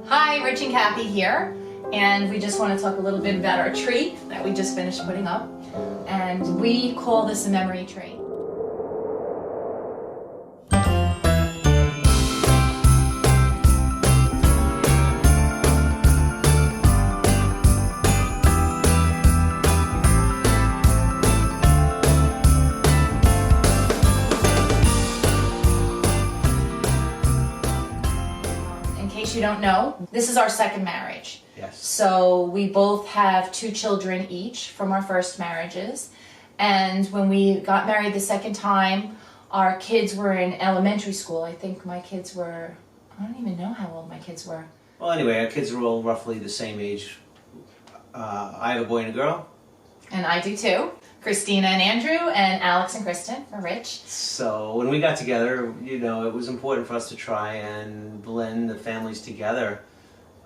Hi, Rich and Kathy here, and we just want to talk a little bit about our tree that we just finished putting up, and we call this a memory tree. In case you don't know, this is our second marriage. Yes. So we both have 2 children each from our first marriages. And when we got married the second time, our kids were in elementary school. I think my kids were, I don't even know how old my kids were. Well, anyway, our kids are all roughly the same age. I have a boy and a girl. And I do too. Christina and Andrew, and Alex and Kristen for Rich. So when we got together, it was important for us to try and blend the families together,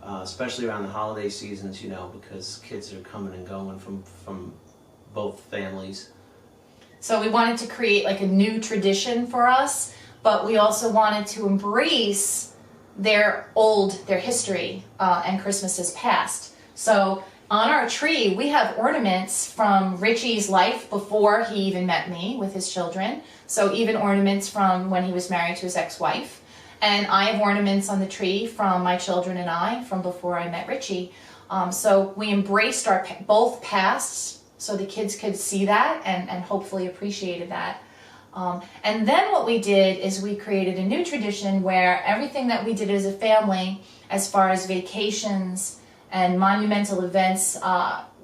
especially around the holiday seasons, because kids are coming and going from both families. So we wanted to create like a new tradition for us, but we also wanted to embrace their history and Christmases past. So on our tree, we have ornaments from Richie's life before he even met me with his children. So even ornaments from when he was married to his ex-wife. And I have ornaments on the tree from my children and I from before I met Richie. So we embraced our both pasts so the kids could see that and hopefully appreciated that. And then what we did is we created a new tradition where everything that we did as a family, as far as vacations and monumental events,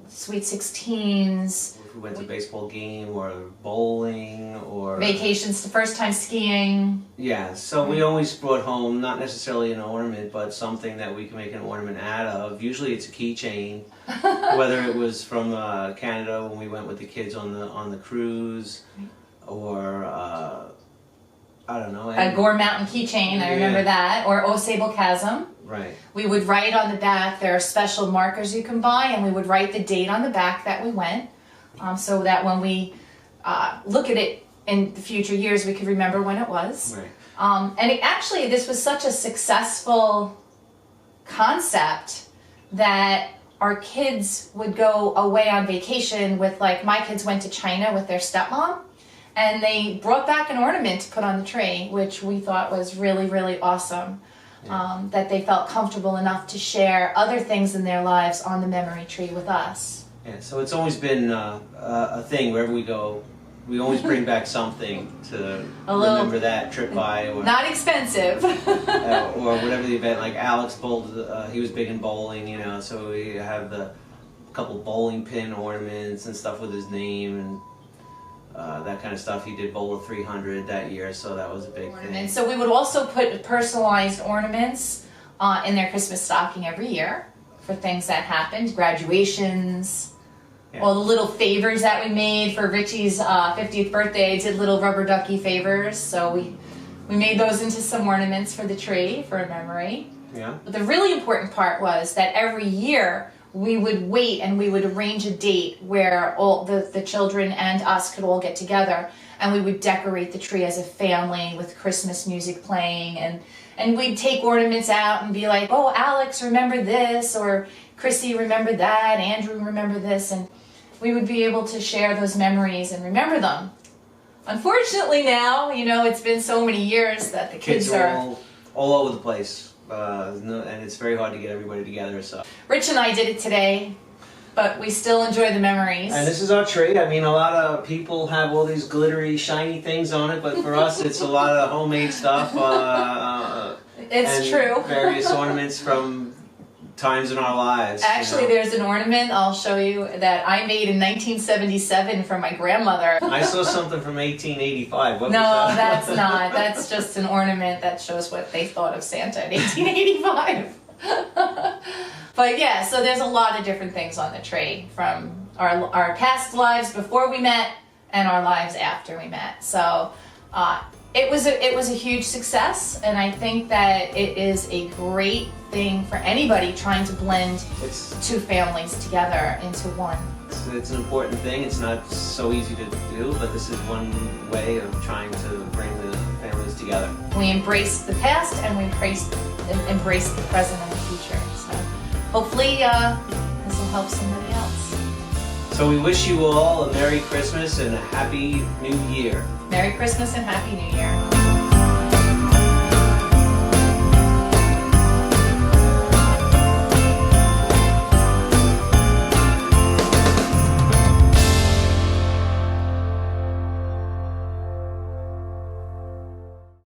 Sweet 16s. If we went to a baseball game or bowling or... Vacations to first time skiing. Yeah, so we always brought home, not necessarily an ornament, but something that we can make an ornament out of. Usually it's a keychain, whether it was from Canada when we went with the kids on the cruise, or I don't know. A Gore Mountain keychain, I remember that, or Au Sable Chasm. Right. We would write on the back, there are special markers you can buy, and we would write the date on the back that we went, so that when we look at it in the future years, we could remember when it was. Right. And this was such a successful concept that our kids would go away on vacation with, like, my kids went to China with their stepmom, and they brought back an ornament to put on the tree, which we thought was really, really awesome. Yeah. That they felt comfortable enough to share other things in their lives on the memory tree with us. Yeah, so it's always been a thing wherever we go. We always bring back something to remember that trip by. Or, not expensive. or whatever the event, like Alex bowled, he was big in bowling, so we have a couple bowling pin ornaments and stuff with his name and that kind of stuff. He did Bowler 300 that year, so that was a big thing. So we would also put personalized ornaments in their Christmas stocking every year for things that happened, graduations, all the little favors that we made for Richie's 50th birthday. I did little rubber ducky favors, so we made those into some ornaments for the tree for a memory. Yeah. But the really important part was that every year we would wait and we would arrange a date where all the children and us could all get together, and we would decorate the tree as a family with Christmas music playing, and we'd take ornaments out and be like, oh, Alex, remember this, or Chrissy, remember that, Andrew, remember this, and we would be able to share those memories and remember them. Unfortunately now, it's been so many years that the kids are all over the place. And it's very hard to get everybody together. So Rich and I did it today, but we still enjoy the memories. And this is our tree. I mean, a lot of people have all these glittery, shiny things on it, but for us, it's a lot of homemade stuff. It's true. Various ornaments from times in our lives. Actually, there's an ornament I'll show you that I made in 1977 for my grandmother. I saw something from 1885. What was no, that? That's not. That's just an ornament that shows what they thought of Santa in 1885. But yeah, so there's a lot of different things on the tree from our past lives before we met and our lives after we met. So it was a huge success, and I think that it is a great thing for anybody trying to blend 2 families together into one. It's an important thing. It's not so easy to do, but this is one way of trying to bring the families together. We embrace the past and we embrace embrace the present and the future. So hopefully this will help somebody else. So we wish you all a Merry Christmas and a Happy New Year. Merry Christmas and Happy New Year.